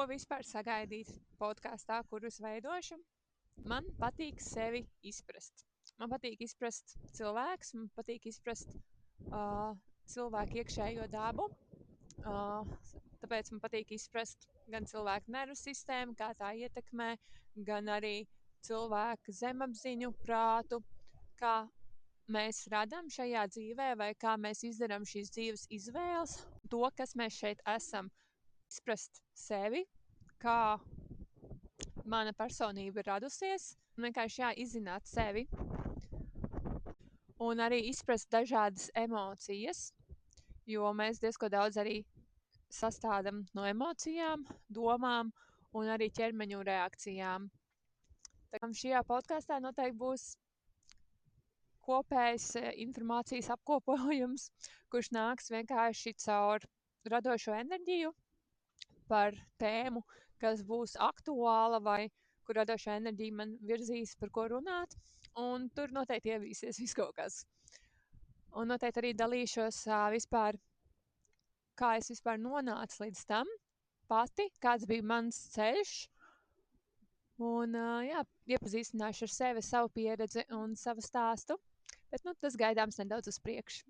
Ko vispār sagaidīt podkāstā, kuru es veidošu? Man patīk sevi izprast. Man patīk izprast cilvēks, man patīk izprast cilvēku iekšējo dabu. Tāpēc man patīk izprast gan cilvēku nervu sistēmu, kā tā ietekmē, gan arī cilvēka zemapziņu, prātu, kā mēs radām šajā dzīvē, vai kā mēs izdarām šīs dzīves izvēles, to, kas mēs šeit esam. Izprast sevi, kā mana personība ir radusies, un vienkārši izzināt sevi. Un arī izprast dažādas emocijas, jo mēs diezgan daudz arī sastādām no emocijām, domām un arī ķermeņa reakcijām. Šajā podkāstā noteikti būs kopējs informācijas apkopojums, kurš nāks vienkārši caur radošo enerģiju par tēmu, kas būs aktuāla vai kur radošā enerģija man virzīs, par ko runāt. Un tur noteikti ievīsies viss kaut kas. Un noteikti arī dalīšos vispār, kā es vispār nonācu līdz tam pati, kāds bija mans ceļš. Un iepazīstināšu ar sevi, savu pieredzi un savu stāstu. Bet tas gaidāms nedaudz uz priekšu.